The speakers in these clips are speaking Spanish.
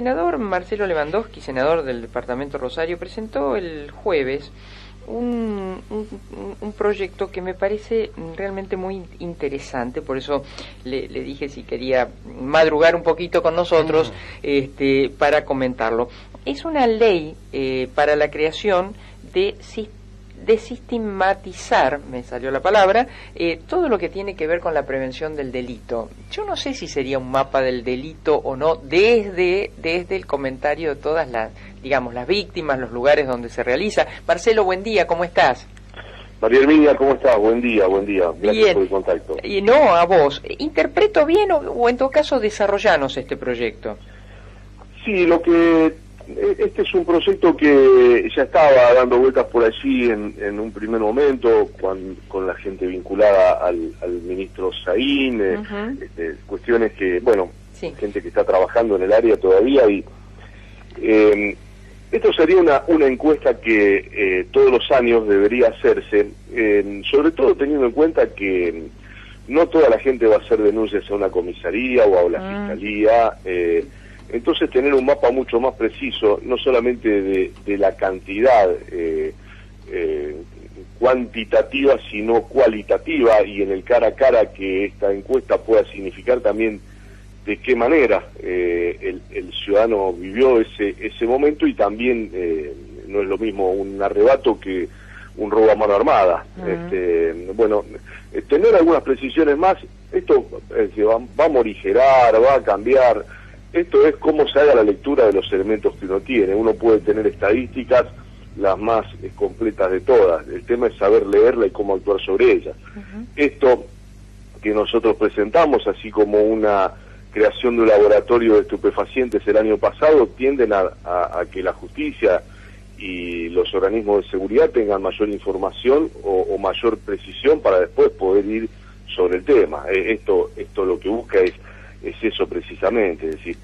El senador Marcelo Lewandowski, senador del departamento Rosario, presentó el jueves un proyecto que me parece realmente muy interesante, por eso le dije si quería madrugar un poquito con nosotros para comentarlo. Es una ley para la creación de sistematizar, me salió la palabra, todo lo que tiene que ver con la prevención del delito. Yo no sé si sería un mapa del delito o no, desde el comentario de todas las víctimas, los lugares donde se realiza. Marcelo, buen día, ¿cómo estás? María Herminia, ¿cómo estás? Buen día. Gracias bien. Por el contacto. Y no, a vos. ¿Interpreto bien o en todo caso desarrollanos este proyecto? Sí, este es un proyecto que ya estaba dando vueltas por allí en un primer momento con la gente vinculada al ministro Saín, cuestiones que, sí. Gente que está trabajando en el área todavía y esto sería una encuesta que todos los años debería hacerse, sobre todo teniendo en cuenta que no toda la gente va a hacer denuncias a una comisaría o a la fiscalía, entonces tener un mapa mucho más preciso, no solamente de la cantidad cuantitativa, sino cualitativa, y en el cara a cara que esta encuesta pueda significar también de qué manera el ciudadano vivió ese momento, y también no es lo mismo un arrebato que un robo a mano armada. Tener algunas precisiones más, esto va a morigerar, va a cambiar. Esto es cómo se haga la lectura de los elementos que uno tiene. Uno puede tener estadísticas, las más completas de todas. El tema es saber leerla y cómo actuar sobre ellas. Esto que nosotros presentamos, así como una creación de un laboratorio de estupefacientes el año pasado, tienden a que la justicia y los organismos de seguridad tengan mayor información o mayor precisión para después poder ir sobre el tema. Esto lo que busca es eso precisamente, es decir,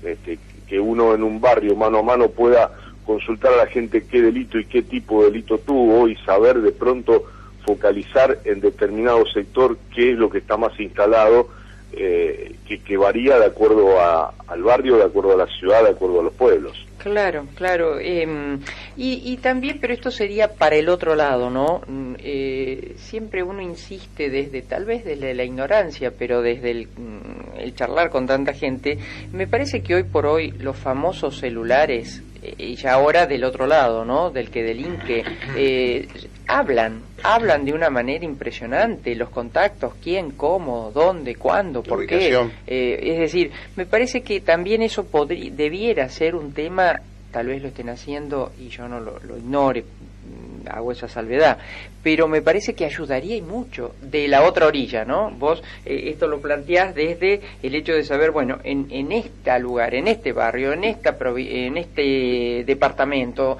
que uno en un barrio mano a mano pueda consultar a la gente qué delito y qué tipo de delito tuvo, y saber de pronto focalizar en determinado sector qué es lo que está más instalado, que varía de acuerdo al barrio, de acuerdo a la ciudad, de acuerdo a los pueblos. Claro. Y también, pero esto sería para el otro lado, ¿no? Siempre uno insiste tal vez desde la ignorancia, pero desde el charlar con tanta gente, me parece que hoy por hoy los famosos celulares, y ya ahora del otro lado, ¿no? Del que delinque, hablan de una manera impresionante, los contactos, quién, cómo, dónde, cuándo, por qué. Es decir, me parece que también eso debiera ser un tema, tal vez lo estén haciendo y yo no lo ignore, hago esa salvedad, pero me parece que ayudaría y mucho de la otra orilla, ¿no? Vos esto lo planteás desde el hecho de saber, bueno, en este lugar, en este barrio, en este departamento,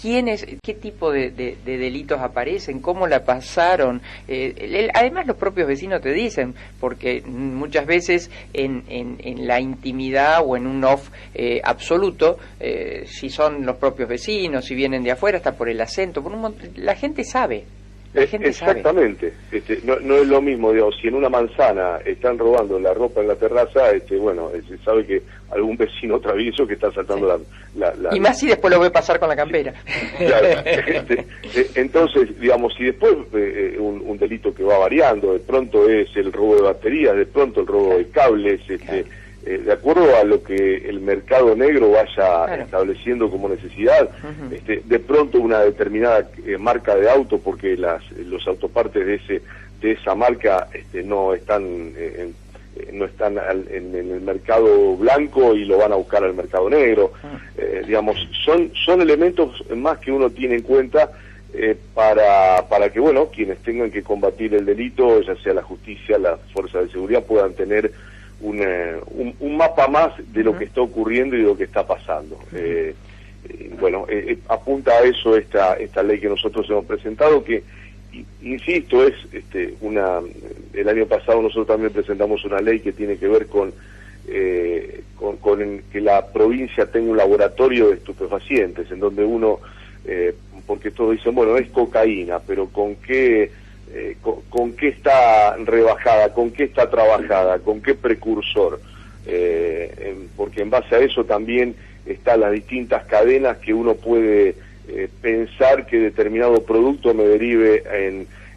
qué tipo de delitos aparecen, cómo la pasaron. Además los propios vecinos te dicen, porque muchas veces en la intimidad o en un off absoluto, si son los propios vecinos, si vienen de afuera, hasta por el acento, la gente sabe. Exactamente. No es lo mismo, digamos, si en una manzana están robando la ropa en la terraza, se sabe que algún vecino travieso que está saltando la... Y más si después lo ve pasar con la campera. Claro, entonces, digamos, si después un delito que va variando, de pronto es el robo de baterías, de pronto el robo de cables, de acuerdo a lo que el mercado negro vaya estableciendo como necesidad, de pronto una determinada marca de auto, porque los autopartes de esa marca no están en el mercado blanco y lo van a buscar al mercado negro. Digamos, son elementos más que uno tiene en cuenta para que, quienes tengan que combatir el delito, ya sea la justicia, las fuerzas de seguridad, puedan tener un mapa más de lo que está ocurriendo y de lo que está pasando. Apunta a eso esta ley que nosotros hemos presentado, que, insisto, es el año pasado nosotros también presentamos una ley que tiene que ver con que la provincia tenga un laboratorio de estupefacientes, en donde uno, porque todos dicen, es cocaína, pero ¿con qué está rebajada, con qué está trabajada, con qué precursor? porque en base a eso también están las distintas cadenas que uno puede pensar que determinado producto me derive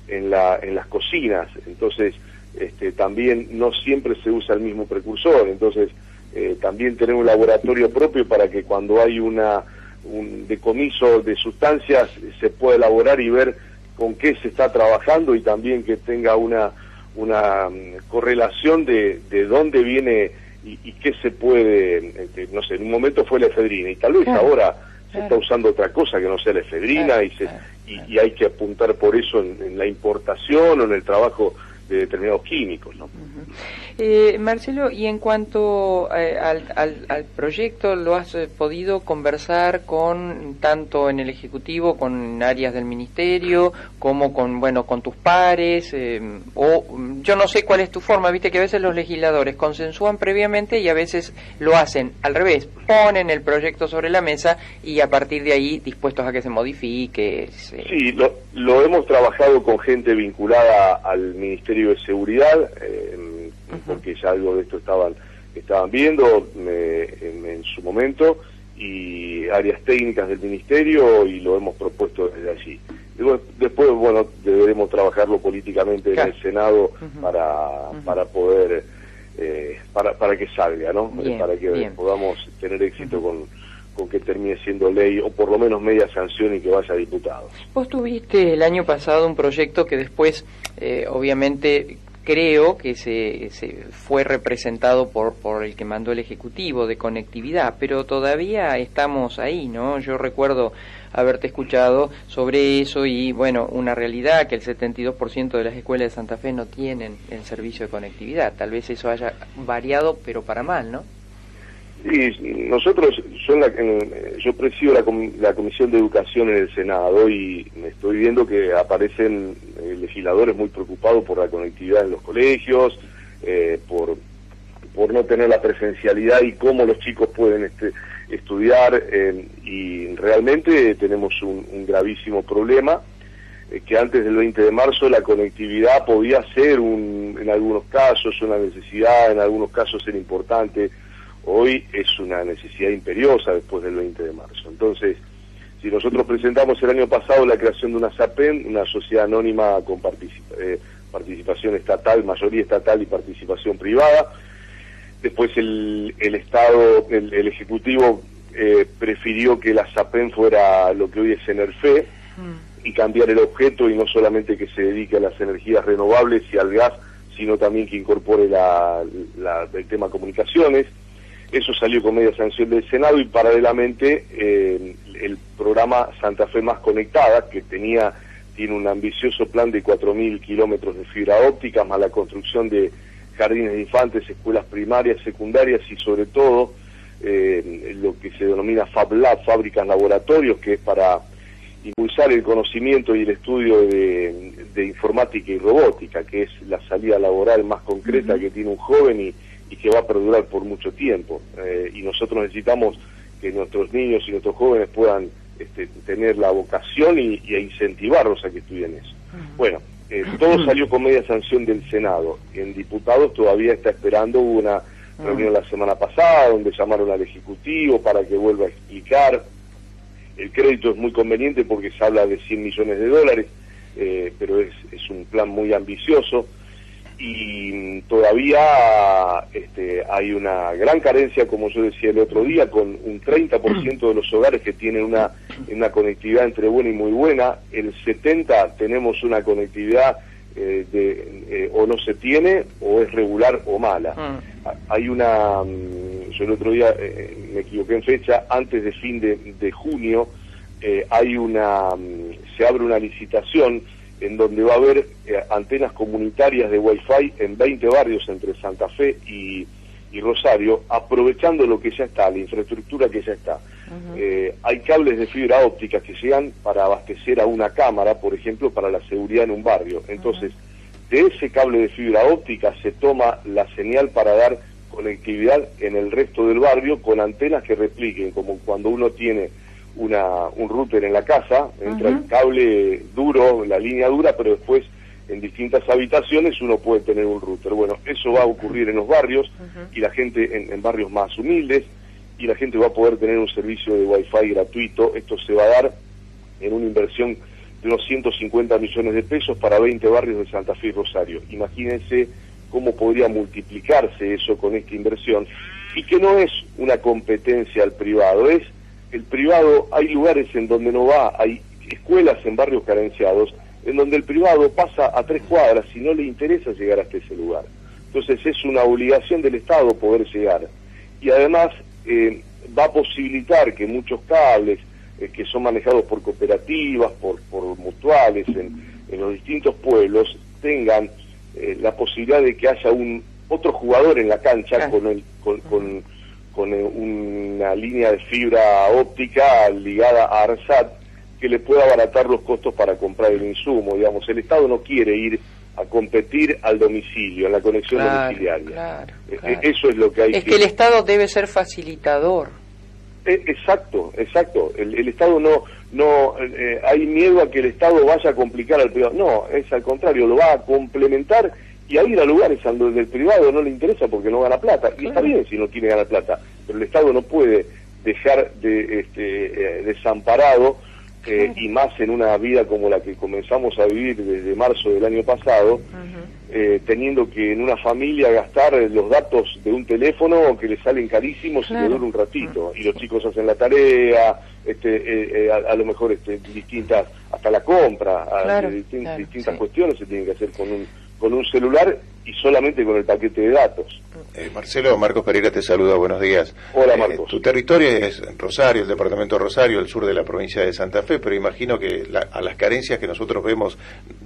en las cocinas. Entonces también no siempre se usa el mismo precursor, entonces también tenemos un laboratorio propio para que cuando hay un decomiso de sustancias se pueda elaborar y ver con qué se está trabajando, y también que tenga una correlación de dónde viene y qué se puede, no sé, en un momento fue la efedrina y tal vez ahora se está usando otra cosa que no sea la efedrina, y hay que apuntar por eso en la importación o en el trabajo de determinados químicos, ¿no? Marcelo, y en cuanto al proyecto, ¿lo has podido conversar con tanto en el Ejecutivo, con áreas del Ministerio, como con tus pares? O yo no sé cuál es tu forma, viste que a veces los legisladores consensúan previamente y a veces lo hacen al revés, ponen el proyecto sobre la mesa y a partir de ahí dispuestos a que se modifique. Sí, lo hemos trabajado con gente vinculada al Ministerio de Seguridad, porque ya algo de esto estaban viendo en su momento, y áreas técnicas del Ministerio, y lo hemos propuesto desde allí. Después, bueno, deberemos trabajarlo políticamente en el Senado para poder, para que salga, ¿no? Para que podamos tener éxito con que termine siendo ley, o por lo menos media sanción, y que vaya a diputados. Vos tuviste el año pasado un proyecto que después, obviamente, creo que se fue representado por el que mandó el Ejecutivo de conectividad, pero todavía estamos ahí, ¿no? Yo recuerdo haberte escuchado sobre eso y, bueno, una realidad que el 72% de las escuelas de Santa Fe no tienen el servicio de conectividad. Tal vez eso haya variado, pero para mal, ¿no? Sí, nosotros, yo presido la Comisión de Educación en el Senado, y me estoy viendo que aparecen legisladores muy preocupados por la conectividad en los colegios, por no tener la presencialidad y cómo los chicos pueden estudiar, y realmente tenemos un gravísimo problema, que antes del 20 de marzo la conectividad podía ser en algunos casos una necesidad, en algunos casos era importante. Hoy es una necesidad imperiosa después del 20 de marzo. Entonces, si nosotros presentamos el año pasado la creación de una SAPEN, una sociedad anónima con participación estatal, mayoría estatal y participación privada, después el Estado, el Ejecutivo prefirió que la SAPEN fuera lo que hoy es ENERFE, y cambiar el objeto, y no solamente que se dedique a las energías renovables y al gas, sino también que incorpore el tema comunicaciones. Eso salió con media sanción del Senado, y paralelamente el programa Santa Fe Más Conectada, que tiene un ambicioso plan de 4.000 kilómetros de fibra óptica, más la construcción de jardines de infantes, escuelas primarias, secundarias, y sobre todo lo que se denomina Fab Lab, fábricas laboratorios, que es para impulsar el conocimiento y el estudio de informática y robótica, que es la salida laboral más concreta que tiene un joven y que va a perdurar por mucho tiempo, y nosotros necesitamos que nuestros niños y nuestros jóvenes puedan tener la vocación y incentivarlos a que estudien eso. Bueno, todo salió con media sanción del Senado. En diputados todavía está esperando. Hubo una reunión la semana pasada donde llamaron al Ejecutivo para que vuelva a explicar. El crédito es muy conveniente porque se habla de $100 millones, pero es un plan muy ambicioso, y todavía hay una gran carencia, como yo decía el otro día, con un 30% de los hogares que tienen una conectividad entre buena y muy buena. El 70% tenemos una conectividad o no se tiene, o es regular o mala. Hay yo el otro día me equivoqué en fecha, antes de fin de junio se abre una licitación en donde va a haber antenas comunitarias de Wi-Fi en 20 barrios entre Santa Fe y Rosario, aprovechando lo que ya está, la infraestructura que ya está. Hay cables de fibra óptica que llegan para abastecer a una cámara, por ejemplo, para la seguridad en un barrio. Entonces, de ese cable de fibra óptica se toma la señal para dar conectividad en el resto del barrio, con antenas que repliquen, como cuando uno tiene un router en la casa, entra el cable duro, la línea dura, pero después en distintas habitaciones uno puede tener un router. Bueno, eso va a ocurrir en los barrios y la gente en barrios más humildes, y la gente va a poder tener un servicio de Wi-Fi gratuito. Esto se va a dar en una inversión de unos 150 millones de pesos para 20 barrios de Santa Fe y Rosario. Imagínense cómo podría multiplicarse eso con esta inversión, y que no es una competencia al privado, es el privado. Hay lugares en donde no va, hay escuelas en barrios carenciados, en donde el privado pasa a 3 cuadras y no le interesa llegar hasta ese lugar. Entonces es una obligación del Estado poder llegar, y además va a posibilitar que muchos cables que son manejados por cooperativas, por mutuales en los distintos pueblos, tengan la posibilidad de que haya otro jugador en la cancha con una línea de fibra óptica ligada a ARSAT, que le pueda abaratar los costos para comprar el insumo. Digamos, el Estado no quiere ir a competir al domicilio, en la conexión domiciliaria. Eso es lo que hay. Es que el Estado debe ser facilitador. Exacto. El Estado no hay miedo a que el Estado vaya a complicar al privado. No, es al contrario, lo va a complementar y a ir a lugares donde el privado no le interesa porque no gana plata. Y está bien si no quiere ganar plata, pero el Estado no puede dejar desamparado, y más en una vida como la que comenzamos a vivir desde marzo del año pasado, teniendo que en una familia gastar los datos de un teléfono que le salen carísimos y le dura un ratito, y los chicos hacen la tarea, a lo mejor distintas, hasta la compra, distintas cuestiones se tienen que hacer con un celular y solamente con el paquete de datos. Marcelo, Marcos Pereira te saluda, buenos días. Hola, Marcos. Tu territorio es Rosario, el departamento de Rosario, el sur de la provincia de Santa Fe, pero imagino que a las carencias que nosotros vemos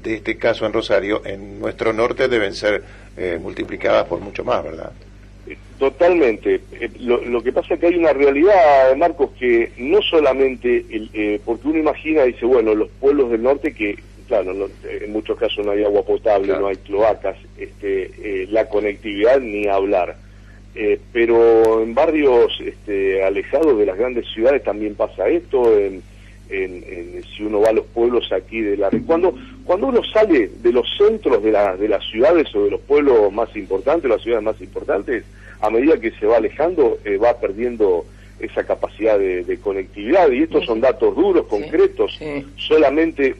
de este caso en Rosario, en nuestro norte deben ser multiplicadas por mucho más, ¿verdad? Totalmente. Lo que pasa es que hay una realidad, Marcos, que no solamente, porque uno imagina y dice, bueno, los pueblos del norte que, claro, en muchos casos no hay agua potable, no hay cloacas, la conectividad ni hablar. Pero en barrios alejados de las grandes ciudades también pasa esto. Si uno va a los pueblos aquí de la... Cuando uno sale de los centros de las ciudades o de los pueblos más importantes, las ciudades más importantes, a medida que se va alejando, va perdiendo esa capacidad de conectividad, y estos son datos duros, concretos. Solamente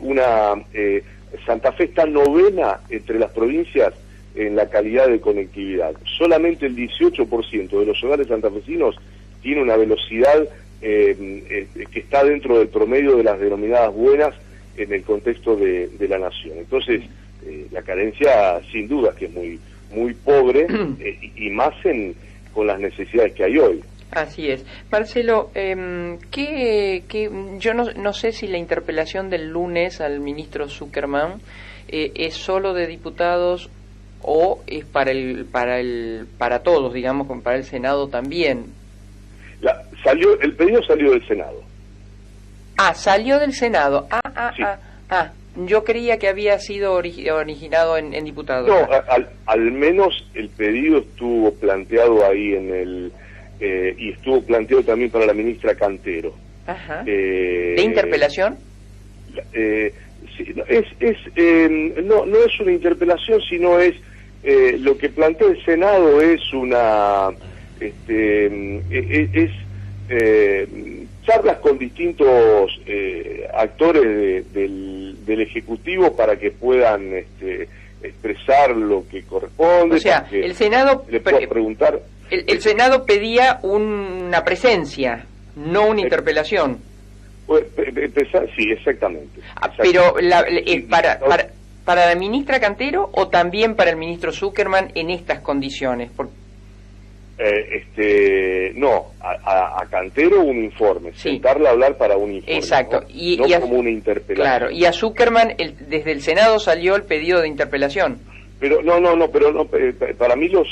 Santa Fe está novena entre las provincias en la calidad de conectividad. Solamente el 18% de los hogares santafesinos tiene una velocidad que está dentro del promedio de las denominadas buenas en el contexto de la nación. Entonces, la carencia sin duda que es muy pobre, y más con las necesidades que hay hoy. Así es. Marcelo, yo no sé si la interpelación del lunes al ministro Zuckerman es solo de diputados o es para todos, digamos, para el Senado también. El pedido salió del Senado. Salió del Senado. Sí. Yo creía que había sido originado en diputados. No, al menos el pedido estuvo planteado ahí y estuvo planteado también para la ministra Cantero. Ajá. ¿De interpelación? Sí, no es una interpelación, sino es lo que plantea el Senado es charlas con distintos actores del Ejecutivo para que puedan expresar lo que corresponde. O sea, el Senado le puedo preguntar. El Senado pedía una presencia, no una interpelación. Sí, exactamente. Pero ¿para la ministra Cantero o también para el ministro Zuckerman en estas condiciones? No, a Cantero un informe, sentarla a hablar para un informe. Exacto. No como una interpelación. Claro, y a Zuckerman desde el Senado salió el pedido de interpelación. Pero para mí lo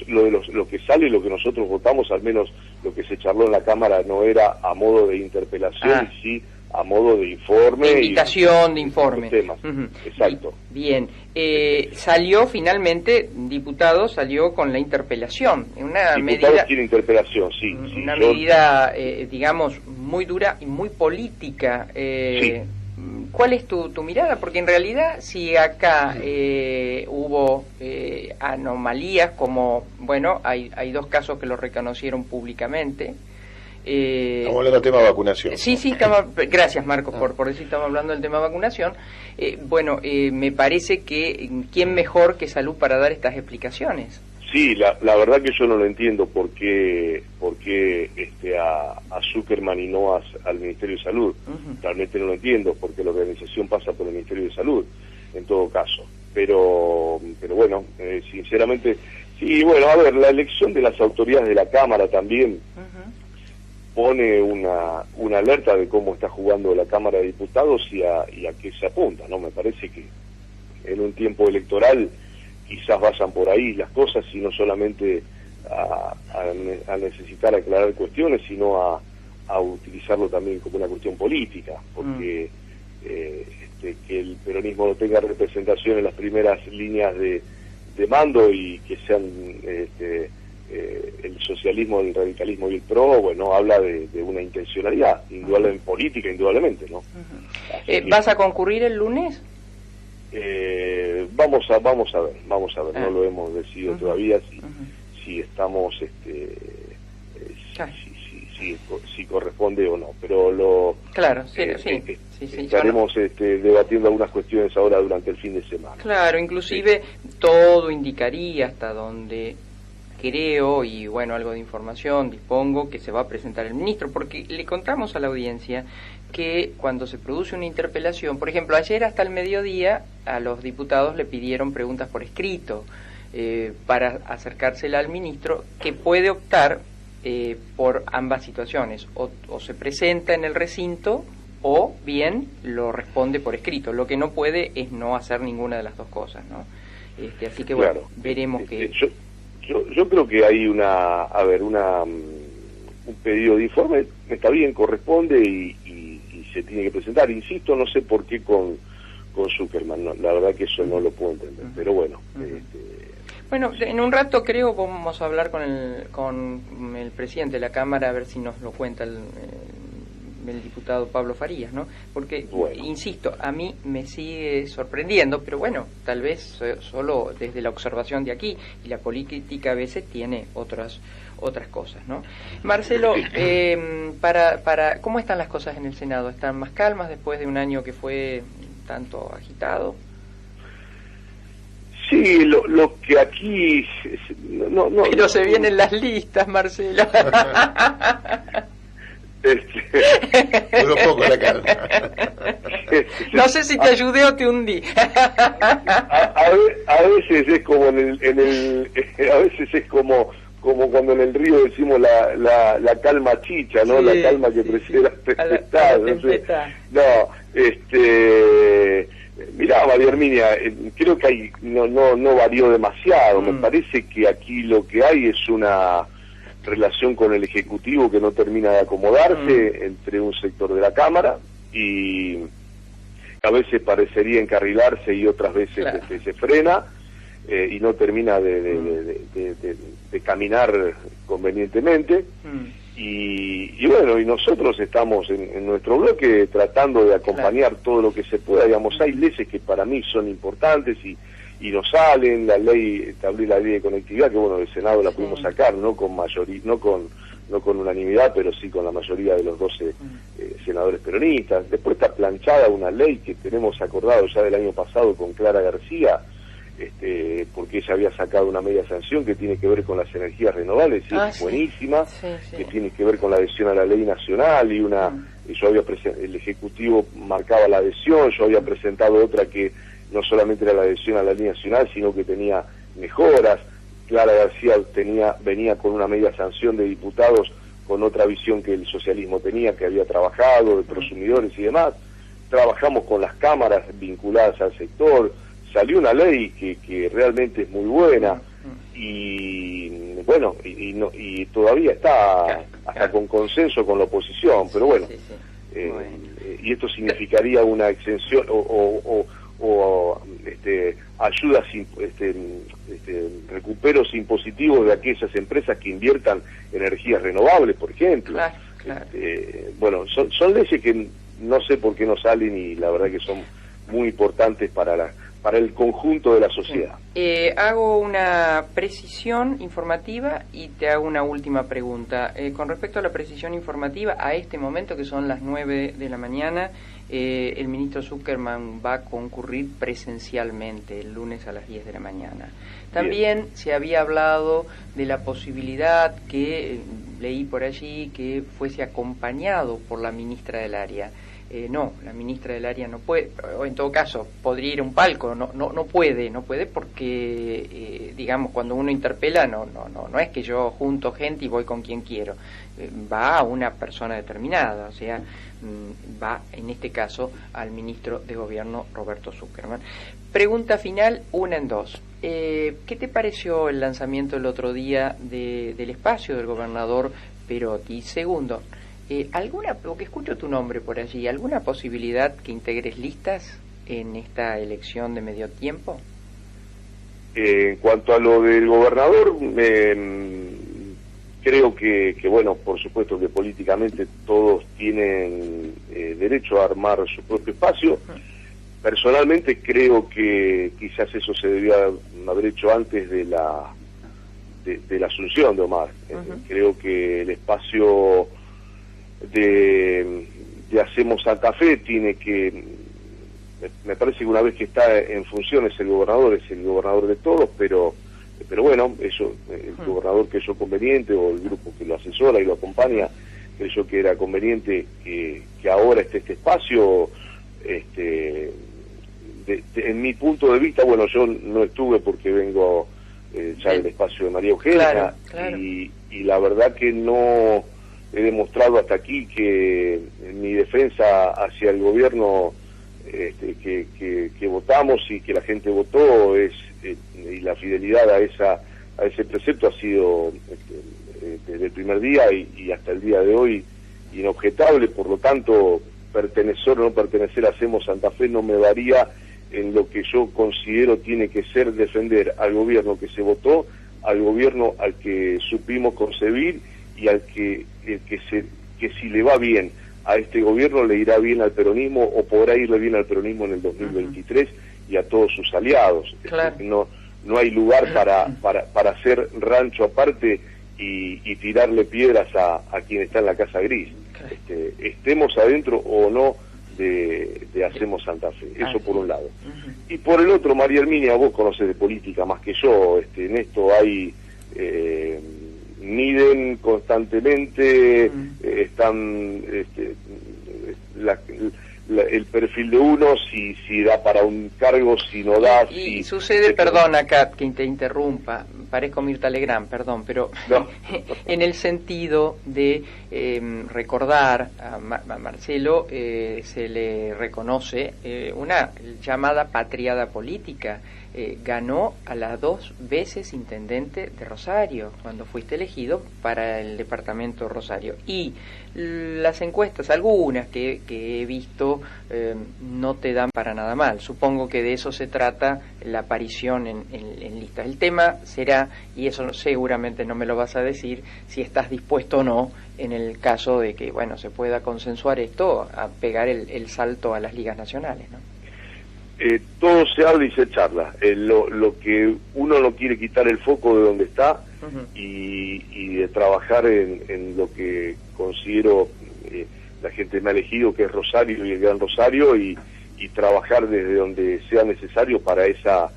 que sale, lo que nosotros votamos, al menos lo que se charló en la Cámara, no era a modo de interpelación, y sí a modo de informe. De invitación, de informe. Temas. Exacto. Bien. Salió finalmente, diputado, salió con la interpelación. Una medida tiene interpelación, sí. Una medida, digamos, muy dura y muy política. ¿Cuál es tu mirada? Porque en realidad si acá hubo anomalías como, bueno, hay 2 casos que lo reconocieron públicamente. Estamos hablando del tema vacunación. Sí, gracias Marcos por decir, estamos hablando del tema vacunación. Me parece que ¿quién mejor que Salud para dar estas explicaciones? Sí, la verdad que yo no lo entiendo por qué a Zuckerman y no al Ministerio de Salud. Realmente no lo entiendo, porque la organización pasa por el Ministerio de Salud, en todo caso. Pero bueno, sinceramente, sí, bueno, a ver, la elección de las autoridades de la Cámara también pone una alerta de cómo está jugando la Cámara de Diputados y a qué se apunta, ¿no? Me parece que en un tiempo electoral quizás vayan por ahí las cosas y no solamente a necesitar aclarar cuestiones, sino a utilizarlo también como una cuestión política, porque que el peronismo no tenga representación en las primeras líneas de mando y que sean el socialismo, el radicalismo y el PRO, bueno, habla de una intencionalidad, indudablemente política, indudablemente, ¿no? ¿Vas a concurrir el lunes? Vamos a ver, no lo hemos decidido todavía si estamos, si corresponde o no, pero estaremos debatiendo algunas cuestiones ahora durante el fin de semana. Claro, inclusive todo indicaría hasta donde creo, y bueno, algo de información dispongo, que se va a presentar el ministro, porque le contamos a la audiencia que cuando se produce una interpelación, por ejemplo, ayer hasta el mediodía a los diputados le pidieron preguntas por escrito para acercársela al ministro, que puede optar por ambas situaciones, o se presenta en el recinto o bien lo responde por escrito. Lo que no puede es no hacer ninguna de las dos cosas, ¿no? Así que bueno, claro, veremos que... Yo creo que hay un pedido de informe, está bien, corresponde y se tiene que presentar. Insisto, no sé por qué con Zuckerman, no, la verdad que eso no lo puedo entender, pero bueno. Bueno, en un rato creo vamos a hablar con el presidente de la Cámara a ver si nos lo cuenta el diputado Pablo Farías, ¿no? Porque, insisto, a mí me sigue sorprendiendo, pero bueno, tal vez solo desde la observación de aquí, y la política a veces tiene otras cosas, ¿no? Marcelo, ¿cómo están las cosas en el Senado? ¿Están más calmas después de un año que fue tanto agitado? Sí, lo que aquí... No, pero se vienen las listas, Marcelo. Duró poco la calma. No sé si te ayudé o te hundí. A veces es como a veces es como cuando en el río decimos la calma chicha, ¿no? La calma que precede la tempestad. Mirá, María Herminia, creo que no varió demasiado. Me parece que aquí lo que hay es una relación con el Ejecutivo que no termina de acomodarse entre un sector de la Cámara y a veces parecería encarrilarse y otras veces se frena y no termina de caminar convenientemente. Y bueno, y nosotros estamos en nuestro bloque tratando de acompañar todo lo que se pueda. Digamos, hay leyes que para mí son importantes y no salen. La ley de conectividad, que bueno, del Senado la pudimos sacar, no con mayoría, no con unanimidad, pero sí con la mayoría de los 12 senadores peronistas. Después está planchada una ley que tenemos acordado ya del año pasado con Clara García, porque ella había sacado una media sanción que tiene que ver con las energías renovables, y es buenísima, que tiene que ver con la adhesión a la ley nacional, y el Ejecutivo marcaba la adhesión, yo había presentado otra que no solamente era la adhesión a la ley nacional, sino que tenía mejoras. Clara García venía con una media sanción de diputados con otra visión que el socialismo tenía, que había trabajado, de prosumidores y demás. Trabajamos con las cámaras vinculadas al sector, salió una ley que realmente es muy buena y bueno, y todavía está hasta con consenso con la oposición, pero bueno, y esto significaría una exención o ayudas, recuperos impositivos de aquellas empresas que inviertan en energías renovables, por ejemplo. Bueno, son leyes que no sé por qué no salen y la verdad que son muy importantes para el conjunto de la sociedad. Hago una precisión informativa y te hago una última pregunta. Con respecto a la precisión informativa, a este momento, que son las 9 de la mañana, el ministro Zuckerman va a concurrir presencialmente el lunes a las 10 de la mañana. También Bien. Se había hablado de la posibilidad que, leí por allí, que fuese acompañado por la ministra del área. No, la ministra del área no puede, o en todo caso podría ir a un palco, no puede porque digamos, cuando uno interpela no es que yo junto gente y voy con quien quiero, va a una persona determinada, o sea, va en este caso al ministro de Gobierno Roberto Zuckerman. Pregunta final, una en dos. ¿Qué te pareció el lanzamiento el otro día del espacio del gobernador Perotti? Segundo, porque escucho tu nombre por allí, ¿alguna posibilidad que integres listas en esta elección de medio tiempo? En cuanto a lo del gobernador, creo que bueno, por supuesto que políticamente todos tienen derecho a armar su propio espacio. Personalmente creo que quizás eso se debía haber hecho antes de la asunción de Omar. Creo que el espacio de Hacemos Santa Fe tiene que, me parece que una vez que está en funciones el gobernador es el gobernador de todos, pero bueno, eso, el gobernador creyó conveniente, o el grupo que lo asesora y lo acompaña creyó que era conveniente que ahora esté este espacio. En mi punto de vista, bueno, yo no estuve porque vengo ya del espacio de María Eugenia, claro. Y la verdad que no he demostrado hasta aquí que mi defensa hacia el gobierno que votamos y que la gente votó y la fidelidad a ese precepto ha sido desde el primer día y hasta el día de hoy inobjetable. Por lo tanto, pertenecer o no pertenecer a Hacemos Santa Fe no me varía en lo que yo considero tiene que ser defender al gobierno que se votó, al gobierno al que supimos concebir y al que si le va bien a este gobierno le irá bien al peronismo o podrá irle bien al peronismo en el 2023 y a todos sus aliados. Claro. No hay lugar para hacer rancho aparte y tirarle piedras a quien está en la Casa Gris. Claro. Estemos adentro o no de Hacemos Santa Fe, eso por un lado. Y por el otro, María Herminia, vos conocés de política más que yo, en esto hay miden constantemente, están el perfil de uno, si da para un cargo, si no da. Y sucede, perdón acá que te interrumpa, parezco Mirta Legrand, perdón, pero no. En el sentido de recordar a Marcelo, se le reconoce una llamada patriada política. Ganó a las 2 veces intendente de Rosario cuando fuiste elegido para el departamento Rosario, y las encuestas, algunas que he visto, no te dan para nada mal. Supongo que de eso se trata la aparición en listas. El tema será, y eso seguramente no me lo vas a decir, si estás dispuesto o no, en el caso de que bueno se pueda consensuar esto, a pegar el salto a las ligas nacionales, ¿no? Todo se habla y se charla. Lo que uno no quiere quitar el foco de donde está y de trabajar en lo que considero la gente me ha elegido, que es Rosario y el Gran Rosario, y trabajar desde donde sea necesario para esa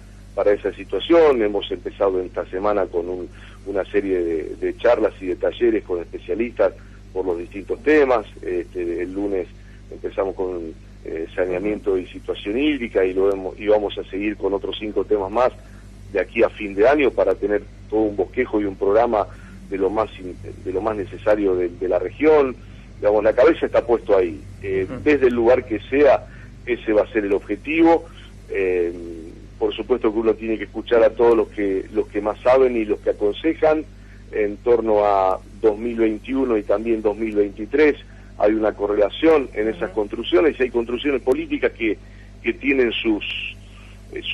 situación. Hemos empezado esta semana con una serie de charlas y de talleres con especialistas por los distintos temas. El lunes empezamos con saneamiento y situación hídrica y vamos a seguir con otros 5 temas más de aquí a fin de año para tener todo un bosquejo y un programa de lo más necesario de la región. Digamos, la cabeza está puesto ahí, desde el lugar que sea, ese va a ser el objetivo. Por supuesto que uno tiene que escuchar a todos los que más saben y los que aconsejan en torno a 2021 y también 2023. Hay una correlación en esas construcciones, y hay construcciones políticas que tienen sus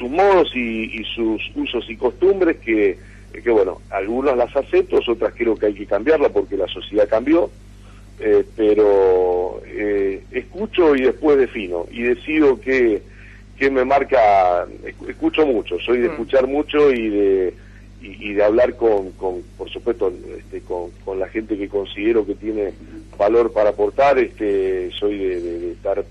modos y sus usos y costumbres que bueno, algunas las acepto, otras creo que hay que cambiarlas porque la sociedad cambió, pero escucho y después defino, y decido qué me marca. Escucho mucho, soy de escuchar mucho y de hablar por supuesto, con la gente que considero que tiene valor para aportar. Soy de estar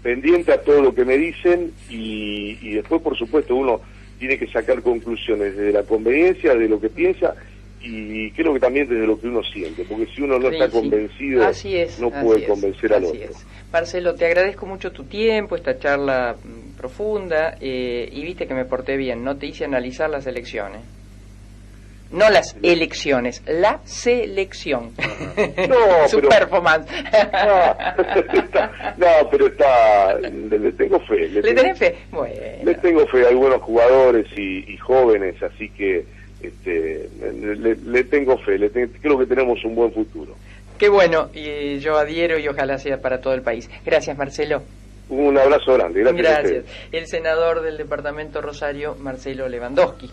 pendiente a todo lo que me dicen, y después, por supuesto, uno tiene que sacar conclusiones desde la conveniencia, de lo que piensa, y creo que también desde lo que uno siente, porque si uno no está convencido, no puede convencer al otro. Marcelo, te agradezco mucho tu tiempo, esta charla profunda, y viste que me porté bien, no te hice analizar las elecciones. No las elecciones, la selección. No, su performance. No, pero le tengo fe. ¿Le tenés fe? Bueno. Le tengo fe, hay buenos jugadores y jóvenes, así que le tengo fe, creo que tenemos un buen futuro. Qué bueno, y yo adhiero, y ojalá sea para todo el país. Gracias, Marcelo. Un abrazo grande, gracias. El senador del departamento Rosario, Marcelo Lewandowski.